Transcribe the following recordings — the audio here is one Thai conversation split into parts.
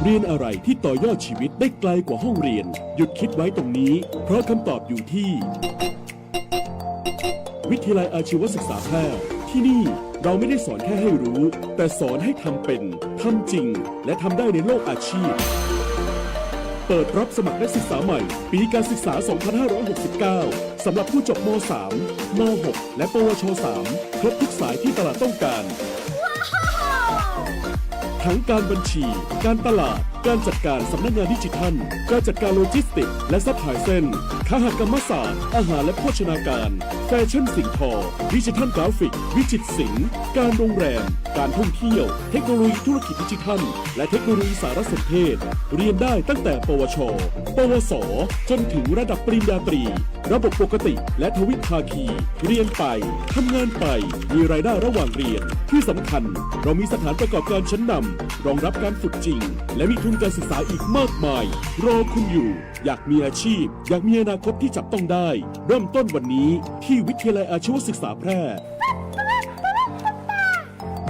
เรียนอะไรที่ต่อยอดชีวิตได้ไกลกว่าห้องเรียนหยุดคิดไว้ตรงนี้เพราะคำตอบอยู่ที่วิทยาลัยอาชีวศึกษาแพร่ที่นี่เราไม่ได้สอนแค่ให้รู้แต่สอนให้ทำเป็นทำจริงและทำได้ในโลกอาชีพเปิดรับสมัครนักศึกษาใหม่ปีการศึกษา 2569 สำหรับผู้จบม. 3 ม. 6 และปวช. 3 ครบทุกสายที่ตลาดต้องการทั้งการบัญชี การตลาด การจัดการสำนักงานดิจิทัล การจัดการโลจิสติกส์และซัพพลายเส้นคหกรรมศาสตร์อาหารและโภชนาการแฟชั่นสิ่งทอดิจิทัลกราฟิกวิจิตรศิลป์การโรงแรมการท่องเที่ยวเทคโนโลยีธุรกิจดิจิทัลและเทคโนโลยีสารสนเทศเรียนได้ตั้งแต่ปวช ปวส จนถึงระดับปริญญาตรีระบบปกติและทวิภาคีเรียนไปทำงานไปมีรายได้ระหว่างเรียนที่สำคัญเรามีสถานประกอบการชั้นนำรองรับการฝึกจริงและมีทุนการศึกษาอีกมากมายรอคุณอยู่อยากมีอาชีพอยากมีอนาคตที่จับต้องได้เริ่มต้นวันนี้ที่วิทยาลัยอาชีวศึกษาแพร่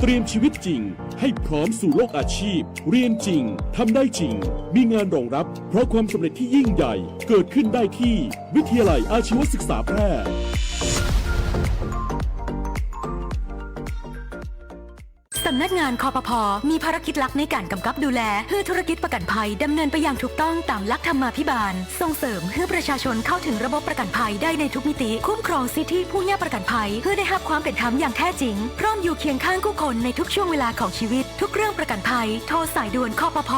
เตรียมชีวิตจริงให้พร้อมสู่โลกอาชีพเรียนจริงทำได้จริงมีงานรองรับเพราะความสำเร็จที่ยิ่งใหญ่เกิดขึ้นได้ที่วิทยาลัยอาชีวศึกษาแพร่สำนักงานคปภ.มีภารกิจหลักในการกำกับดูแลให้ธุรกิจประกันภัยดำเนินไปอย่างถูกต้องตามหลักธรรมาภิบาลส่งเสริมให้ประชาชนเข้าถึงระบบประกันภัยได้ในทุกมิติคุ้มครองสิทธิผู้ย่าประกันภัยเพื่อได้รับความเป็นธรรมอย่างแท้จริงพร้อมอยู่เคียงข้างผู้คนในทุกช่วงเวลาของชีวิตทุกเรื่องประกันภัยโทรสายด่วนคปภ.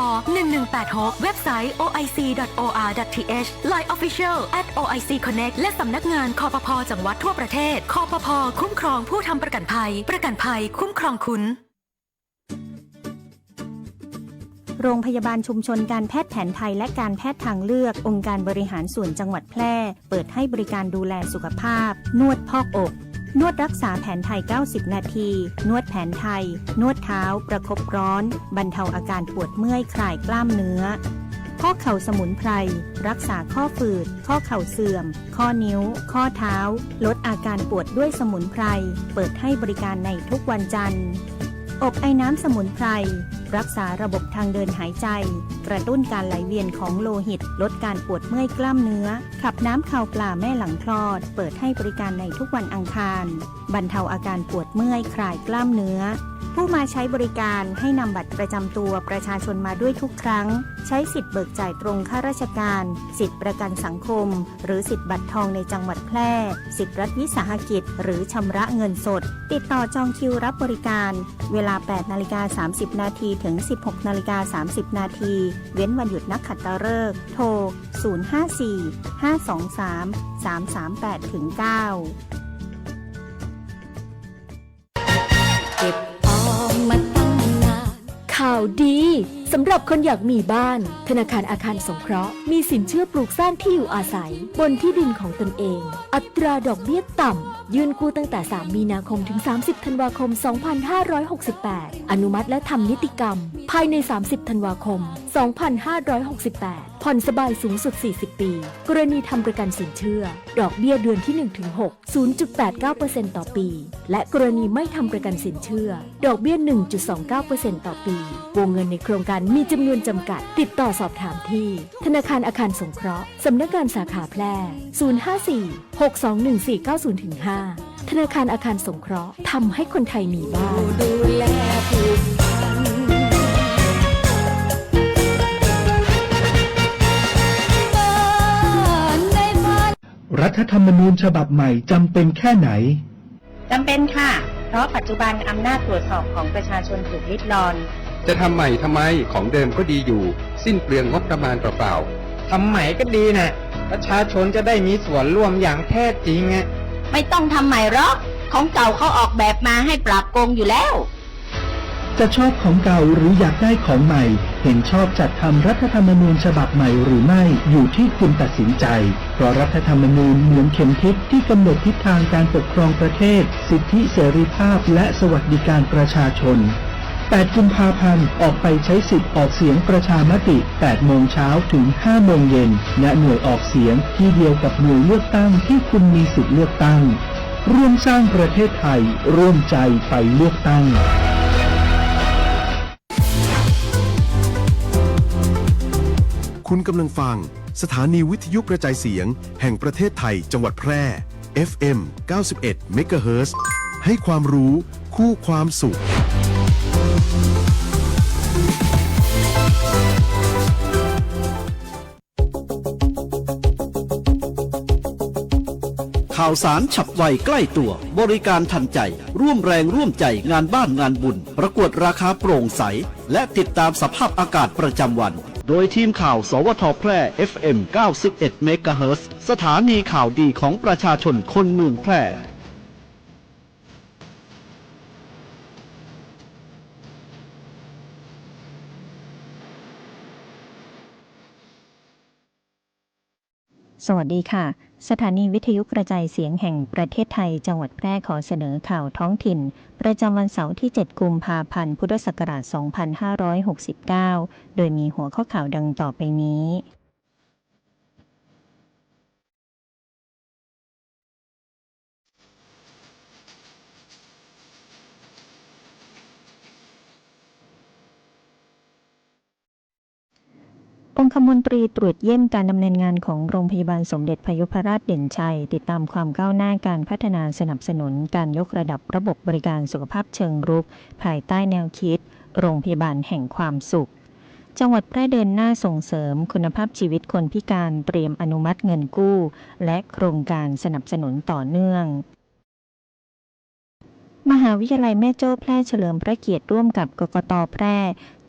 1186เว็บไซต์ oic.or.th Line Official @oicconnect และสำนักงานคปภ.จังหวัดทั่วประเทศคปภ.คุ้มครองผู้ทำประกันภัยประกันภัยคุ้มครองคุณโรงพยาบาลชุมชนการแพทย์แผนไทยและการแพทย์ทางเลือกองค์การบริหารส่วนจังหวัดแพร่เปิดให้บริการดูแลสุขภาพนวดพอกอกนวดรักษาแผนไทย90นาทีนวดแผนไทยนวดเท้าประคบร้อนบรรเทาอาการปวดเมื่อยคลายกล้ามเนื้อข้อเข่าสมุนไพรรักษาข้อฝืดข้อเข่าเสื่อมข้อนิ้วข้อเท้าลดอาการปวดด้วยสมุนไพรเปิดให้บริการในทุกวันจันทร์อบไอน้ำสมุนไพรรักษาระบบทางเดินหายใจกระตุ้นการไหลเวียนของโลหิตลดการปวดเมื่อยกล้ามเนื้อขับน้ำข่าวปลาแม่หลังคลอดเปิดให้บริการในทุกวันอังคารบรรเทาอาการปวดเมื่อยคลายกล้ามเนื้อผู้มาใช้บริการให้นำบัตรประจำตัวประชาชนมาด้วยทุกครั้งใช้สิทธิ์เบิกจ่ายตรงข้าราชการสิทธิ์ประกันสังคมหรือสิทธิ์บัตรทองในจังหวัดแพร่สิทธิ์รัฐวิสาหกิจหรือชำระเงินสดติดต่อจองคิวรับบริการเวลา 8:30 นาทีถึง 16:30 นาทีเว้นวันหยุดนักขัตฤกษ์โทร 054-523-338-9เก็บออมมาตั้งนานข่าวดีสำหรับคนอยากมีบ้านธนาคารอาคารสงเคราะห์มีสินเชื่อปลูกสร้างที่อยู่อาศัยบนที่ดินของตนเองอัตราดอกเบี้ยต่ำยื่นกู้ตั้งแต่ 3 มีนาคมถึง 30 ธันวาคม 2568 อนุมัติและทำนิติกรรมภายใน 30 ธันวาคม 2568 ผ่อนสบายสูงสุด 40 ปี กรณีทำประกันสินเชื่อดอกเบี้ยเดือนที่ 1-6 0.89% ต่อปี และกรณีไม่ทำประกันสินเชื่อดอกเบี้ย 1.29% ต่อปีวงเงินในโครงการมีจำนวนจำกัดติดต่อสอบถามที่ธนาคารอาคารสงเคราะห์สำนักงานสาขาแพร่ 054-621-490-5 ธนาคารอาคารสงเคราะห์ทำให้คนไทยมีบ้านดูแลผูกพันรัฐธรรมนูญฉบับใหม่จำเป็นแค่ไหนจำเป็นค่ะเพราะปัจจุบันอำนาจตรวจสอบของประชาชนถูกริดรอนจะทำใหม่ทำไมของเดิมก็ดีอยู่สิ้นเปลืองงบประมาณเปล่าทำใหม่ก็ดีนะประชาชนจะได้มีส่วนร่วมอย่างแท้จริงไงไม่ต้องทำใหม่หรอกของเก่าเขาออกแบบมาให้ปราบโกงอยู่แล้วจะชอบของเก่าหรืออยากได้ของใหม่เห็นชอบจัดทำรัฐธรรมนูญฉบับใหม่หรือไม่อยู่ที่คุณตัดสินใจเพราะรัฐธรรมนูญเหมือนเข็มทิศที่กำหนดทิศทางการปกครองประเทศสิทธิเสรีภาพและสวัสดิการประชาชน8 กุมภาพันธ์ออกไปใช้สิทธิ์ออกเสียงประชามติ 8 โมงเช้าถึง 5 โมงเย็นณหน่วยออกเสียงที่เดียวกับหน่วยเลือกตั้งที่คุณมีสิทธิ์เลือกตั้งร่วมสร้างประเทศไทยร่วมใจไปเลือกตั้ง คุณกำลังฟังสถานีวิทยุกระจายเสียงแห่งประเทศไทยจังหวัดแพร่ FM 91 MHz ให้ความรู้คู่ความสุขข่าวสารฉับไวใกล้ตัวบริการทันใจร่วมแรงร่วมใจงานบ้านงานบุญประกวดราคาโปร่งใสและติดตามสภาพอากาศประจำวันโดยทีมข่าวสวทแพร่ FM 91 MHz สถานีข่าวดีของประชาชนคนเมืองแพร่สวัสดีค่ะสถานีวิทยุกระจายเสียงแห่งประเทศไทยจังหวัดแพร่ขอเสนอข่าวท้องถิ่นประจำวันเสาร์ที่ 7 กุมภาพันธ์ พุทธศักราช 2569 โดยมีหัวข้อข่าวดังต่อไปนี้องคมนตรีตรวจเยี่ยมการดำเนินงานของโรงพยาบาลสมเด็จพยุพราชเด่นชัยติดตามความก้าวหน้าการพัฒนาสนับสนุนการยกระดับระบบบริการสุขภาพเชิงรุกภายใต้แนวคิดโรงพยาบาลแห่งความสุขจังหวัดแพร่เดินหน้าส่งเสริมคุณภาพชีวิตคนพิการเตรียมอนุมัติเงินกู้และโครงการสนับสนุนต่อเนื่องมหาวิทยาลัยแม่โจ้แพร่เฉลิมพระเกียรติร่วมกับกกต.แพร่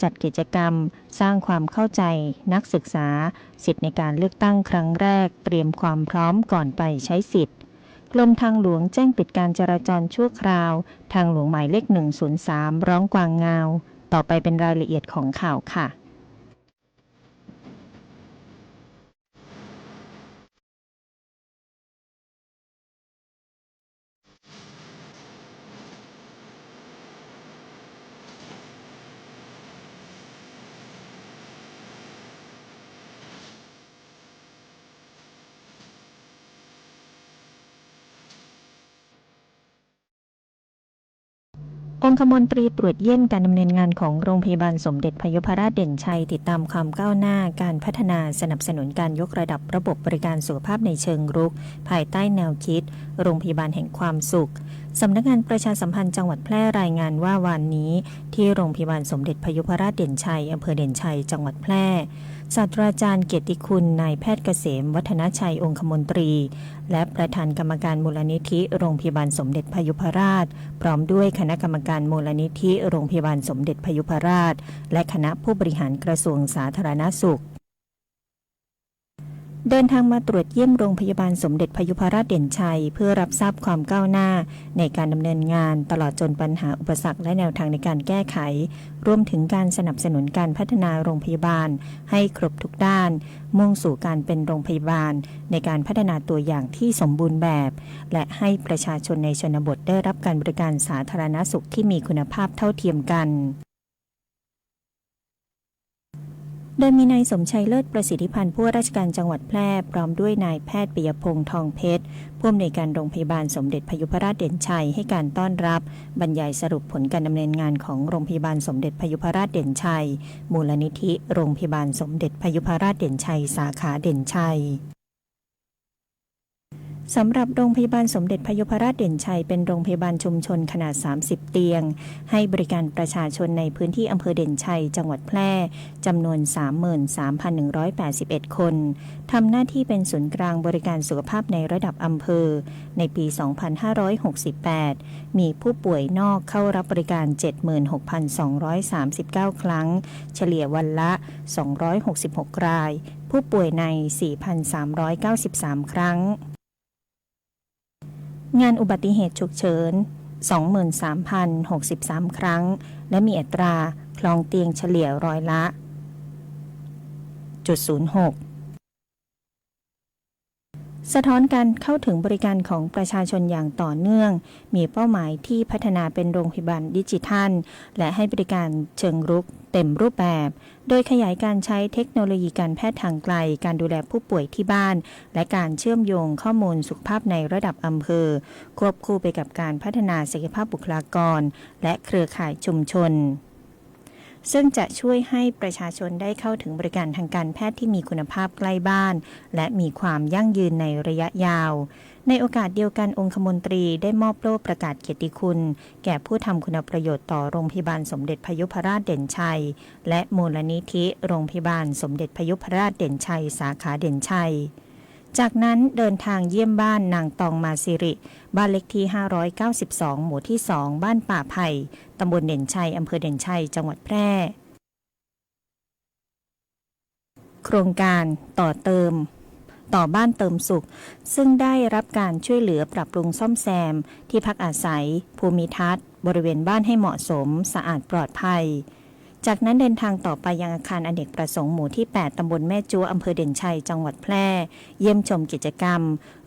จัดกิจกรรมสร้างความเข้าใจนักศึกษาสิทธิในการเลือกตั้งครั้งแรกเตรียมความพร้อมก่อนไปใช้สิทธิ์กรมทางหลวงแจ้งปิดการจราจรชั่วคราวทางหลวงหมายเลข 103 ร้องกวางงาวต่อไปเป็นรายละเอียดของข่าวค่ะองคมนตรีตรวจเยี่ยมการดำเนินงานของโรงพยาบาลสมเด็จพยุพราชเด่นชัยติดตามความก้าวหน้าการพัฒนาสนับสนุนการยกระดับระบบบริการสุขภาพในเชิงรุกภายใต้แนวคิดโรงพยาบาลแห่งความสุขสำนักงานประชาสัมพันธ์จังหวัดแพร่รายงานว่าวันนี้ที่โรงพยาบาลสมเด็จพยุพราชเด่นชัยอำเภอเด่นชัยจังหวัดแพร่ศาสตราจารย์เกียรติคุณนายแพทย์เกษมวัฒนชัยองคมนตรีและประธานกรรมการมูลนิธิโรงพยาบาลสมเด็จพยุพราชพร้อมด้วยคณะกรรมการมูลนิธิโรงพยาบาลสมเด็จพยุพราชและคณะผู้บริหารกระทรวงสาธารณสุขเดินทางมาตรวจเยี่ยมโรงพยาบาลสมเด็จพยุพราชเด่นชัยเพื่อรับทราบความก้าวหน้าในการดำเนินงานตลอดจนปัญหาอุปสรรคและแนวทางในการแก้ไขรวมถึงการสนับสนุนการพัฒนาโรงพยาบาลให้ครบทุกด้านมุ่งสู่การเป็นโรงพยาบาลในการพัฒนาตัวอย่างที่สมบูรณ์แบบและให้ประชาชนในชนบทได้รับการบริการสาธารณสุขที่มีคุณภาพเท่าเทียมกันโดยมีนายสมชัยเลิศประสิทธิพันธ์ผู้ว่าราชการจังหวัดแพร่พร้อมด้วยนายแพทย์ปิยพงษ์ทองเพชรผู้อำนวยการโรงพยาบาลสมเด็จพยุพราชเด่นชัยให้การต้อนรับบรรยายสรุปผลการดำเนินงานของโรงพยาบาลสมเด็จพยุพราชเด่นชัยมูลนิธิโรงพยาบาลสมเด็จพยุพราชเด่นชัยสาขาเด่นชัยสำหรับโรงพยาบาลสมเด็จพยุพราชเด่นชัยเป็นโรงพยาบาลชุมชนขนาด30เตียงให้บริการประชาชนในพื้นที่อำเภอเด่นชัยจังหวัดแพร่จำนวน 33,181 คนทำหน้าที่เป็นศูนย์กลางบริการสุขภาพในระดับอำเภอในปี 2568 มีผู้ป่วยนอกเข้ารับบริการ 76,239 ครั้งเฉลี่ยวันละ266รายผู้ป่วยใน 4,393 ครั้งงานอุบัติเหตุฉุกเฉิน 23,063 ครั้งและมีอัตราคลองเตียงเฉลี่ยร้อยละ 0.06 สะท้อนการเข้าถึงบริการของประชาชนอย่างต่อเนื่องมีเป้าหมายที่พัฒนาเป็นโรงพยาบาลดิจิทัลและให้บริการเชิงรุกเต็มรูปแบบโดยขยายการใช้เทคโนโลยีการแพทย์ทางไกลการดูแลผู้ป่วยที่บ้านและการเชื่อมโยงข้อมูลสุขภาพในระดับอำเภอควบคู่ไปกับการพัฒนาศักยภาพบุคลากรและเครือข่ายชุมชน ซึ่งจะช่วยให้ประชาชนได้เข้าถึงบริการทางการแพทย์ที่มีคุณภาพใกล้บ้านและมีความยั่งยืนในระยะยาวในโอกาสเดียวกันองคมนตรีได้มอบโล่ประกาศเกียรติคุณแก่ผู้ทำคุณประโยชน์ต่อโรงพยาบาลสมเด็จพยุพราชเด่นชัยและมูลนิธิโรงพยาบาลสมเด็จพยุพราชเด่นชัยสาขาเด่นชัยจากนั้นเดินทางเยี่ยมบ้านนางตองมาสิริบ้านเล็กที่592หมู่ที่2บ้านป่าไผ่ตำบลเด่นชัยอำเภอเด่นชัยจังหวัดแพร่โครงการต่อบ้านเติมสุขซึ่งได้รับการช่วยเหลือปรับปรุงซ่อมแซมที่พักอาศัยภูมิทัศน์บริเวณบ้านให้เหมาะสมสะอาดปลอดภัยจากนั้นเดินทางต่อไปยังอาคารอเนกประสงค์หมู่ที่8ตำบลแม่จั๊วอำเภอเด่นชัยจังหวัดแพร่เยี่ยมชมกิจกรรม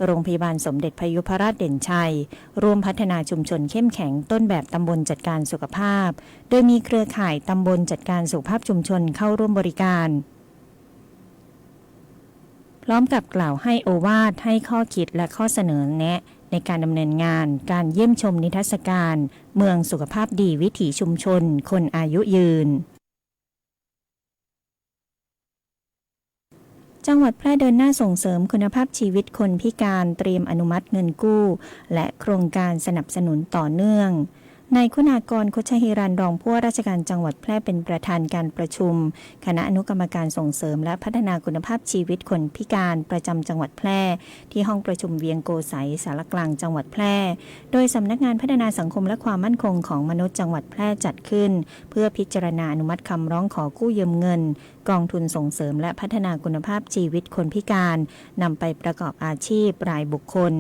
โรงพยาบาลสมเด็จพยุพราชเด่นชัยร่วมพัฒนาชุมชนเข้มแข็งต้นแบบตำบลจัดการสุขภาพโดยมีเครือข่ายตำบลจัดการสุขภาพชุมชนเข้าร่วมบริการพร้อมกับกล่าวให้โอวาทให้ข้อคิดและข้อเสนอแนะในการดำเนินงานการเยี่ยมชมนิทรรศการเมืองสุขภาพดีวิถีชุมชนคนอายุยืนจังหวัดแพร่เดินหน้าส่งเสริมคุณภาพชีวิตคนพิการเตรียมอนุมัติเงินกู้และโครงการสนับสนุนต่อเนื่องนายคุณากร โคชหิรัน รองผู้ว่าราชการจังหวัดแพร่เป็นประธานการประชุมคณะอนุกรรมการส่งเสริมและพัฒนาคุณภาพชีวิตคนพิการประจำจังหวัดแพร่ที่ห้องประชุมเวียงโกสัยสารกลางจังหวัดแพร่โดยสำนักงานพัฒนาสังคมและความมั่นคงของมนุษย์จังหวัดแพร่จัดขึ้นเพื่อพิจารณาอนุมัติคำร้องขอกู้ยืมเงินกองทุนส่งเสริมและพัฒนาคุณภาพชีวิตคนพิการนำไปประกอบอาชีพรายบุคคล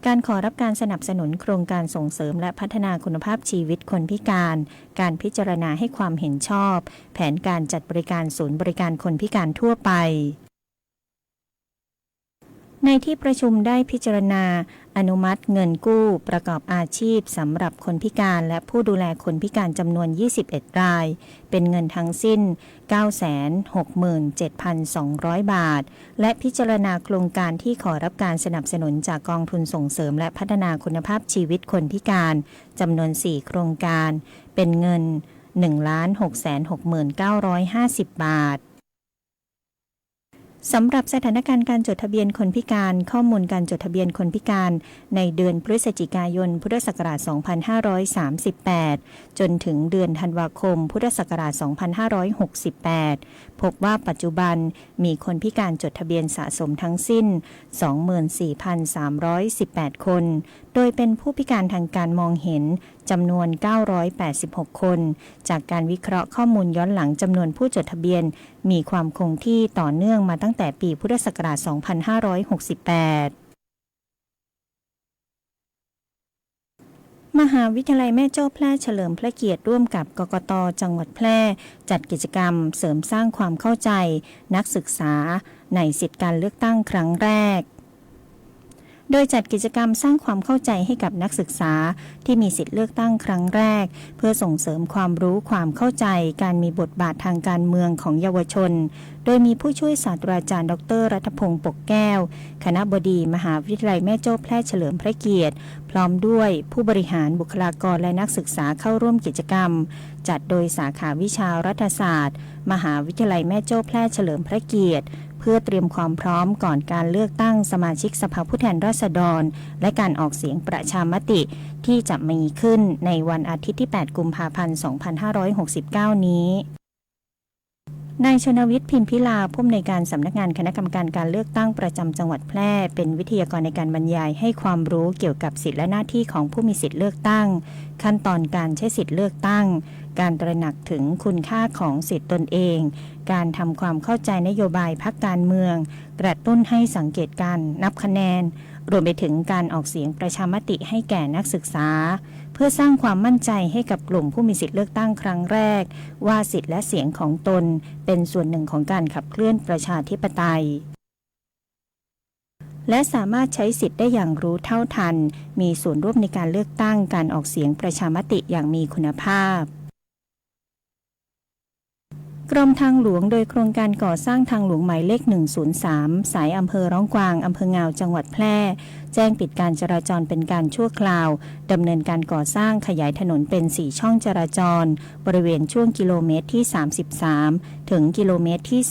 การขอรับการสนับสนุนโครงการส่งเสริมและพัฒนาคุณภาพชีวิตคนพิการการพิจารณาให้ความเห็นชอบแผนการจัดบริการศูนย์บริการคนพิการทั่วไปในที่ประชุมได้พิจารณาอนุมัติเงินกู้ประกอบอาชีพสำหรับคนพิการและผู้ดูแลคนพิการจำนวน21รายเป็นเงินทั้งสิ้น 967,200 บาทและพิจารณาโครงการที่ขอรับการสนับสนุนจากกองทุนส่งเสริมและพัฒนาคุณภาพชีวิตคนพิการจำนวน4โครงการเป็นเงิน 1,669,950 บาทสำหรับสถานการณ์การจดทะเบียนคนพิการข้อมูลการจดทะเบียนคนพิการในเดือนพฤศจิกายนพุทธศักราช 2538 จนถึงเดือนธันวาคมพุทธศักราช 2568 พบว่าปัจจุบันมีคนพิการจดทะเบียนสะสมทั้งสิ้น 24,318 คนโดยเป็นผู้พิการทางการมองเห็นจำนวน 986 คนจากการวิเคราะห์ข้อมูลย้อนหลังจำนวนผู้จดทะเบียนมีความคงที่ต่อเนื่องมาตั้งแต่ปีพุทธศักราช 2568 มหาวิทยาลัยแม่โจ้แพร่เฉลิมพระเกียรติร่วมกับกกต.จังหวัดแพร่จัดกิจกรรมเสริมสร้างความเข้าใจนักศึกษาในสิทธิการเลือกตั้งครั้งแรกโดยจัดกิจกรรมสร้างความเข้าใจให้กับนักศึกษาที่มีสิทธิเลือกตั้งครั้งแรกเพื่อส่งเสริมความรู้ความเข้าใจการมีบทบาททางการเมืองของเยาวชนโดยมีผู้ช่วยศาสตราจารย์ดร.รัฐพงศ์ปกแก้วคณบดีมหาวิทยาลัยแม่โจ้แพร่เฉลิมพระเกียรติพร้อมด้วยผู้บริหารบุคลากรและนักศึกษาเข้าร่วมกิจกรรมจัดโดยสาขาวิชารัฐศาสตร์มหาวิทยาลัยแม่โจ้แพร่เฉลิมพระเกียรติเพื่อเตรียมความพร้อมก่อนการเลือกตั้งสมาชิกสภาผู้แทนราษฎรและการออกเสียงประชามติที่จะมีขึ้นในวันอาทิตย์ที่ 8 กุมภาพันธ์ 2569 นี้นายชนวิทย์พิมพิลาผู้อำนวยการสำนักงานคณะกรรมการการเลือกตั้งประจำจังหวัดแพร่เป็นวิทยากรในการบรรยายให้ความรู้เกี่ยวกับสิทธิและหน้าที่ของผู้มีสิทธิเลือกตั้งขั้นตอนการใช้สิทธิเลือกตั้งการตระหนักถึงคุณค่าของสิทธิตนเองการทำความเข้าใจนโยบายพรรคการเมืองกระตุ้นให้สังเกตการนับคะแนนรวมไปถึงการออกเสียงประชามติให้แก่นักศึกษาเพื่อสร้างความมั่นใจให้กับกลุ่มผู้มีสิทธิเลือกตั้งครั้งแรกว่าสิทธิและเสียงของตนเป็นส่วนหนึ่งของการขับเคลื่อนประชาธิปไตยและสามารถใช้สิทธิ์ได้อย่างรู้เท่าทันมีส่วนร่วมในการเลือกตั้งการออกเสียงประชามติอย่างมีคุณภาพ กรมทางหลวงโดยโครงการก่อสร้างทางหลวงหมายเลข 103 สายอำเภอร้องกวางอำเภองาวจังหวัดแพร่แจ้งปิดการจราจรเป็นการชั่วคราวดำเนินการก่อสร้างขยายถนนเป็น 4 ช่องจราจรบริเวณช่วงกิโลเมตรที่ 33 ถึงกิโลเมตรที่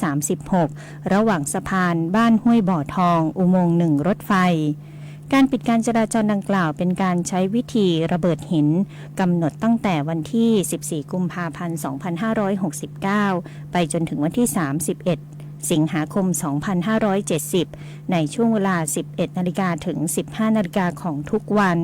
36 ระหว่างสะพานบ้านห้วยบ่อทองอุโมงค์ 1 รถไฟการปิดการจราจรดังกล่าวเป็นการใช้วิธีระเบิดหินกำหนดตั้งแต่วันที่ 14 กุมภาพันธ์ 2569 ไปจนถึงวันที่ 31 สิงหาคม 2570 ในช่วงเวลา 11 นาฬิกาถึง 15 นาฬิกาของทุกวัน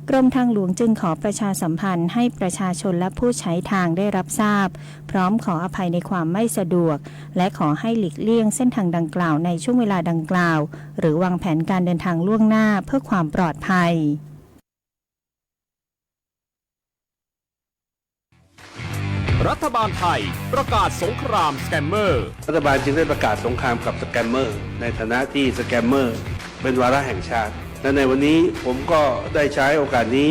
กรมทางหลวงจึงขอประชาสัมพันธ์ให้ประชาชนและผู้ใช้ทางได้รับทราบพร้อมขออภัยในความไม่สะดวกและขอให้หลีกเลี่ยงเส้นทางดังกล่าวในช่วงเวลาดังกล่าวหรือวางแผนการเดินทางล่วงหน้าเพื่อความปลอดภัยรัฐบาลไทยประกาศสงครามสแกมเมอร์รัฐบาลจึงได้ประกาศสงครามกับสแกมเมอร์ในฐานะที่สแกมเมอร์เป็นวาระแห่งชาติและในวันนี้ผมก็ได้ใช้โอกาสนี้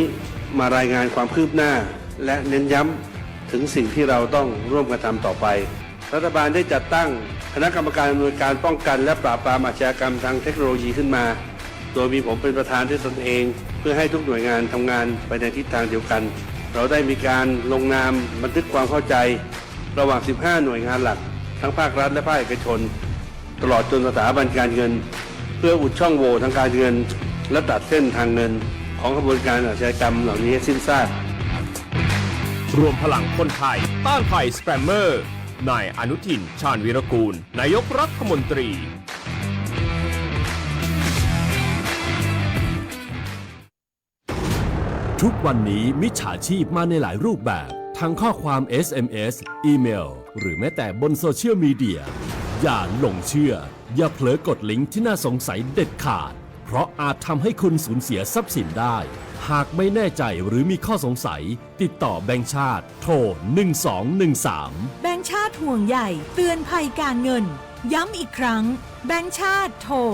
มารายงานความคืบหน้าและเน้นย้ำถึงสิ่งที่เราต้องร่วมกันทำต่อไปรัฐบาลได้จัดตั้งคณะกรรมการอำนวยการป้องกันและปราบปรามอาชญากรรมทางเทคโนโลยีขึ้นมาโดยมีผมเป็นประธานด้วยตนเองเพื่อให้ทุกหน่วยงานทำงานไปในทิศทางเดียวกันเราได้มีการลงนามบันทึกความเข้าใจระหว่าง 15 หน่วยงานหลักทั้งภาครัฐและภาคเอกชนตลอดจนสถาบันการเงินเพื่ออุดช่องโหว่ทางการเงินและตัดเส้นทางเงินของกระบวนการอาชญากรรมเหล่านี้ให้สิ้นซากรวมพลังคนไทยต้านภัยสแกมเมอร์นายอนุทินชาญวีรกูลนายกรัฐมนตรีทุกวันนี้มิจฉาชีพมาในหลายรูปแบบทั้งข้อความ SMS อีเมลหรือแม้แต่บนโซเชียลมีเดียอย่าหลงเชื่ออย่าเผลอกดลิงก์ที่น่าสงสัยเด็ดขาดเพราะอาจทำให้คุณสูญเสียทรัพย์สินได้หากไม่แน่ใจหรือมีข้อสงสัยติดต่อแบงก์ชาติโทร 1213 แบงก์ชาติห่วงใหญ่เตือนภัยการเงินย้ำอีกครั้งแบงก์ชาติโทร 1213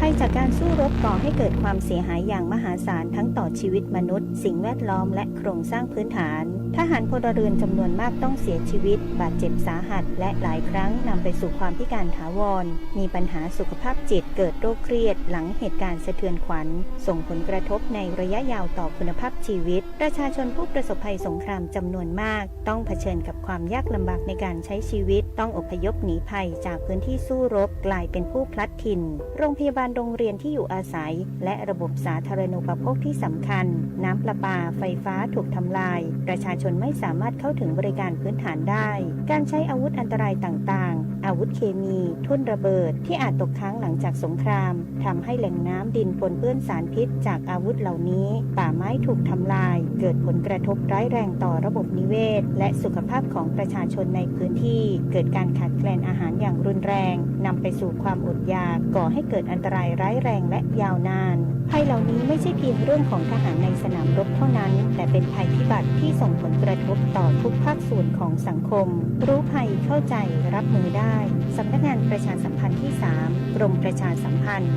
ภัยจากการสู้รบก่อให้เกิดความเสียหายอย่างมหาศาลทั้งต่อชีวิตมนุษย์สิ่งแวดล้อมและโครงสร้างพื้นฐานทหารพลเรือนจำนวนมากต้องเสียชีวิตบาดเจ็บสาหัสและหลายครั้งนำไปสู่ความพิการถาวรมีปัญหาสุขภาพจิตเกิดโรคเครียดหลังเหตุการณ์สะเทือนขวัญส่งผลกระทบในระยะยาวต่อคุณภาพชีวิตประชาชนผู้ประสบภัยสงครามจำนวนมากต้องเผชิญกับความยากลำบากในการใช้ชีวิตต้องอพยพหนีภัยจากพื้นที่สู้รบกลายเป็นผู้พลัดถิ่นโรงพยาบาลโรงเรียนที่อยู่อาศัยและระบบสาธารณูปโภคที่สำคัญน้ำประปาไฟฟ้าถูกทำลายประชาชนไม่สามารถเข้าถึงบริการพื้นฐานได้การใช้อาวุธอันตรายต่างๆอาวุธเคมีทุ่นระเบิดที่อาจตกค้างหลังจากสงครามทำให้แหล่งน้ำดินปนเปื้อนสารพิษจากอาวุธเหล่านี้ป่าไม้ถูกทำลายเกิดผลกระทบร้ายแรงต่อระบบนิเวศและสุขภาพของประชาชนในพื้นที่เกิดการขาดแคลนอาหารอย่างรุนแรงนำไปสู่ความอดอยากก่อให้เกิดอันตรายร้ายแรงและยาวนานภัยเหล่านี้ไม่ใช่เพียงเรื่องของทหารในสนามรบเท่านั้นแต่เป็นภัยพิบัติที่ส่งผลกระทบต่อทุกภาคส่วนของสังคมรู้ภัยเข้าใจรับมือได้สำนักงานประชาสัมพันธ์ที่ 3 กรมประชาสัมพันธ์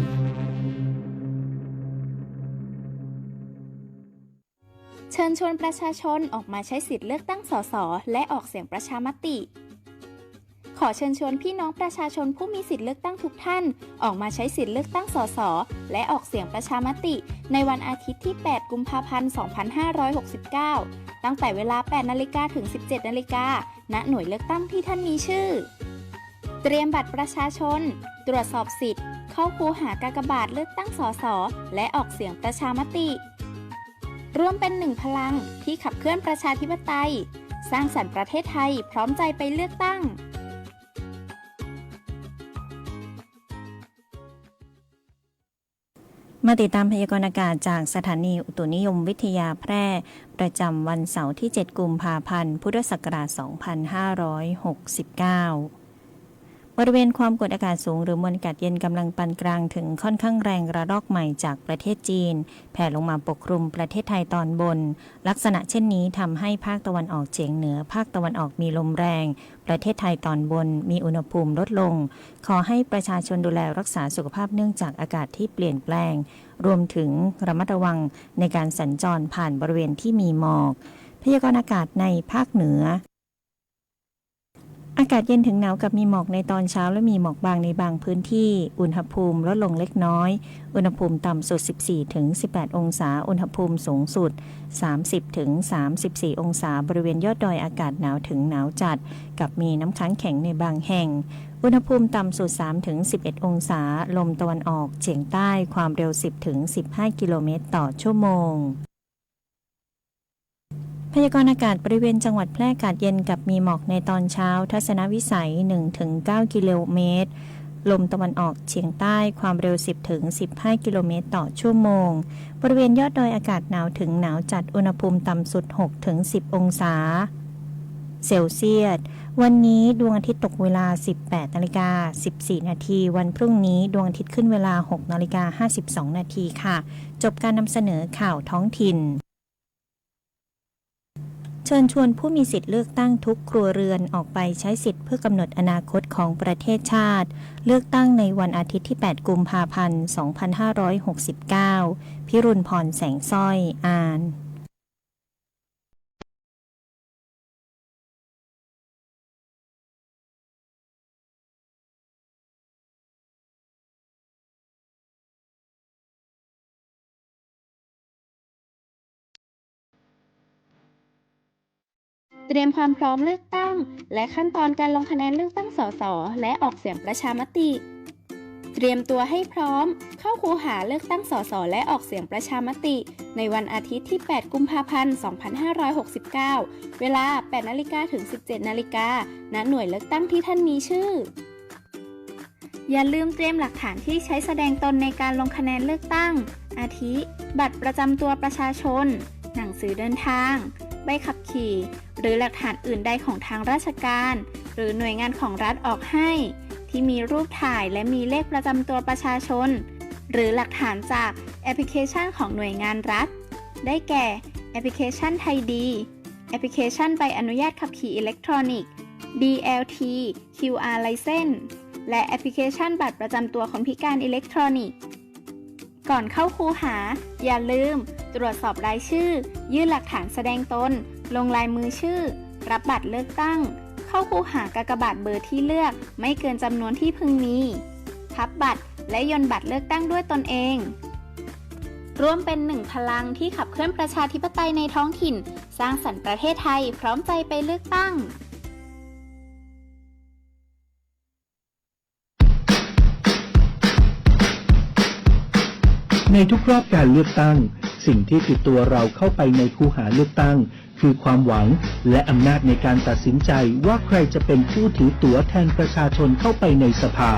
เชิญชวนประชาชนออกมาใช้สิทธิ์เลือกตั้งสสและออกเสียงประชามติขอเชิญชวนพี่น้องประชาชนผู้มีสิทธิ์เลือกตั้งทุกท่านออกมาใช้สิทธิ์เลือกตั้งสสและออกเสียงประชามติในวันอาทิตย์ที่ 8 กุมภาพันธ์ 2569 ตั้งแต่เวลา 8 นาฬิกาถึง 17 นาฬิกาณ หน่วยเลือกตั้งที่ท่านมีชื่อเตรียมบัตรประชาชนตรวจสอบสิทธิ์เข้าคูหากากบาทเลือกตั้งสสและออกเสียงประชามติร่วมเป็นหนึ่งพลังที่ขับเคลื่อนประชาธิปไตยสร้างสรรค์ประเทศไทยพร้อมใจไปเลือกตั้งมาติดตามพยากรณ์อากาศจากสถานีอุตุนิยมวิทยาแพร่ประจำวันเสาร์ที่ 7 กุมภาพันธ์ พุทธศักราช 2569 บริเวณความกดอากาศสูงหรือมวลอากาศเย็นกำลังปานกลางถึงค่อนข้างแรงระลอกใหม่จากประเทศจีนแผ่ลงมาปกคลุมประเทศไทยตอนบนลักษณะเช่นนี้ทำให้ภาคตะวันออกเฉียงเหนือภาคตะวันออกมีลมแรงประเทศไทยตอนบนมีอุณหภูมิลดลงขอให้ประชาชนดูแลรักษาสุขภาพเนื่องจากอากาศที่เปลี่ยนแปลงรวมถึงระมัดระวังในการสัญจรผ่านบริเวณที่มีหมอกพยากรณ์อากาศในภาคเหนืออากาศเย็นถึงหนาวกับมีหมอกในตอนเช้าและมีหมอกบางในบางพื้นที่อุณหภูมิลดลงเล็กน้อยอุณหภูมิต่ำสุด 14-18 องศาอุณหภูมิสูงสุด 30-34 องศาบริเวณยอดดอยอากาศหนาวถึงหนาวจัดกับมีน้ำค้างแข็งในบางแห่งอุณหภูมิต่ำสุด 3-11 องศาลมตะวันออกเฉียงใต้ความเร็ว 10-15 กิโลเมตรต่อชั่วโมงพยากรณ์อากาศบริเวณจังหวัดแพร่อากาศเย็นกับมีหมอกในตอนเช้าทัศนวิสัย 1-9 กิโลเมตรลมตะวันออกเฉียงใต้ความเร็ว 10-15 กิโลเมตรต่อชั่วโมงบริเวณยอดดอยอากาศหนาวถึงหนาวจัดอุณหภูมิต่ำสุด 6-10 องศาเซลเซียสวันนี้ดวงอาทิตย์ตกเวลา 18:14 นาทีวันพรุ่งนี้ดวงอาทิตย์ขึ้นเวลา 6:52 นาทีค่ะจบการนำเสนอข่าวท้องถิ่นเชิญชวนผู้มีสิทธิ์เลือกตั้งทุกครัวเรือนออกไปใช้สิทธิ์เพื่อกำหนดอนาคตของประเทศชาติเลือกตั้งในวันอาทิตย์ที่ 8 กุมภาพันธ์ 2569 พิรุณพรแสงสร้อยอ่านเตรียมความพร้อมเลือกตั้งและขั้นตอนการลงคะแนนเลือกตั้งสสและออกเสียงประชามติเตรียมตัวให้พร้อมเข้าคูหาเลือกตั้งสสและออกเสียงประชามติในวันอาทิตย์ที่ 8 กุมภาพันธ์ 2569 เวลา 8 นาฬิกาถึง 17 นาฬิกาณ หน่วยเลือกตั้งที่ท่านมีชื่ออย่าลืมเตรียมหลักฐานที่ใช้แสดงตนในการลงคะแนนเลือกตั้งอาทิ บัตรประจำตัวประชาชนหนังสือเดินทางใบขับขี่หรือหลักฐานอื่นใดของทางราชการหรือหน่วยงานของรัฐออกให้ที่มีรูปถ่ายและมีเลขประจำตัวประชาชนหรือหลักฐานจากแอปพลิเคชันของหน่วยงานรัฐได้แก่แอปพลิเคชันไทยดีแอปพลิเคชันใบอนุญาตขับขี่อิเล็กทรอนิกส์ DLT QR License และแอปพลิเคชันบัตรประจำตัวคนพิการอิเล็กทรอนิกส์ก่อนเข้าคูหาอย่าลืมตรวจสอบรายชื่อยื่นหลักฐานแสดงตนลงลายมือชื่อรับบัตรเลือกตั้งเข้าคูหากากบาทเบอร์ที่เลือกไม่เกินจำนวนที่พึงมีพับบัตรและย่นบัตรเลือกตั้งด้วยตนเองร่วมเป็นหนึ่งพลังที่ขับเคลื่อนประชาธิปไตยในท้องถิ่นสร้างสรรค์ประเทศไทยพร้อมใจไปเลือกตั้งในทุกรอบการเลือกตั้งสิ่งที่ติดตัวเราเข้าไปในคูหาเลือกตั้งคือความหวังและอำนาจในการตัดสินใจว่าใครจะเป็นผู้ถือตั๋วแทนประชาชนเข้าไปในสภา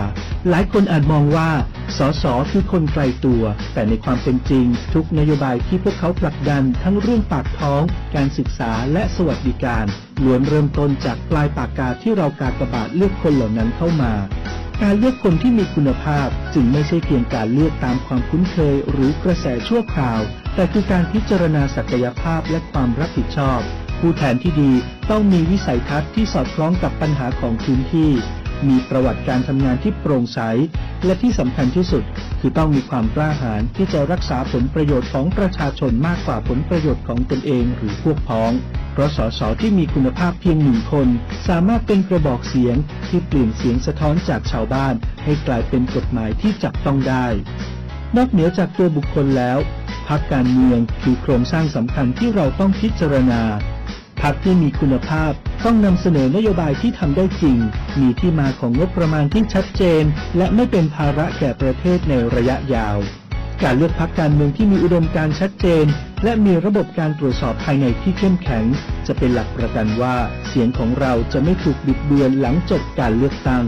หลายคนอาจมองว่าสสคือคนไกลตัวแต่ในความเป็นจริงทุกนโยบายที่พวกเขาผลักดันทั้งเรื่องปากท้องการศึกษาและสวัสดิการล้วนเริ่มต้นจากปลายปากกาที่เรากากบาทเลือกคนเหล่านั้นเข้ามาการเลือกคนที่มีคุณภาพจึงไม่ใช่เพียงการเลือกตามความคุ้นเคยหรือกระแสชั่วคราวแต่คือการพิจารณาศักยภาพและความรับผิดชอบผู้แทนที่ดีต้องมีวิสัยทัศน์ที่สอดคล้องกับปัญหาของพื้นที่มีประวัติการทำงานที่โปร่งใสและที่สำคัญที่สุดคือต้องมีความกล้าหาญที่จะรักษาผลประโยชน์ของประชาชนมากกว่าผลประโยชน์ของตนเองหรือพวกพ้องเพราะสสที่มีคุณภาพเพียงหนึ่งคนสามารถเป็นกระบอกเสียงที่เปลี่ยนเสียงสะท้อนจากชาวบ้านให้กลายเป็นกฎหมายที่จับต้องได้นอกเหนือจากตัวบุคคลแล้วพรรคการเมืองคือโครงสร้างสำคัญที่เราต้องพิจารณาพรรคที่มีคุณภาพต้องนำเสนอนโยบายที่ทำได้จริงมีที่มาของงบประมาณที่ชัดเจนและไม่เป็นภาระแก่ประเทศในระยะยาวการเลือกพรรคการเมืองที่มีอุดมการณ์ชัดเจนและมีระบบการตรวจสอบภายในที่เข้มแข็งจะเป็นหลักประกันว่าเสียงของเราจะไม่ถูกบิดเบือนหลังจบการเลือกตั้ง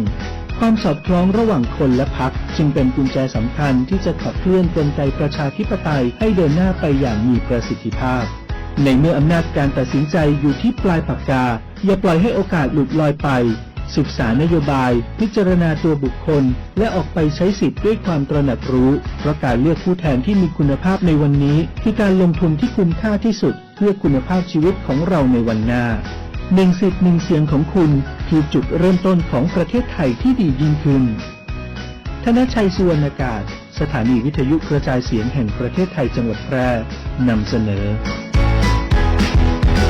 ความสอดคล้องระหว่างคนและพรรคจึงเป็นกุญแจสำคัญที่จะขับเคลื่อนกลไกประชาธิปไตยให้เดินหน้าไปอย่างมีประสิทธิภาพในเมื่ออำนาจการตัดสินใจอยู่ที่ปลายปากกาอย่าปล่อยให้โอกาสหลุดลอยไป ศึกษานโยบายพิจารณาตัวบุคคลและออกไปใช้สิทธิ์ด้วยความตระหนักรู้เพราะการเลือกผู้แทนที่มีคุณภาพในวันนี้คือการลงทุนที่คุ้มค่าที่สุดเพื่อคุณภาพชีวิตของเราในวันหน้า1 สิทธิ์ 1 เสียงของคุณคือจุดเริ่มต้นของประเทศไทยที่ดียิ่งขึ้นธนชัยสุวรรณกาศสถานีวิทยุกระจายเสียงแห่งประเทศไทยจังหวัดแพร่นำเสนอ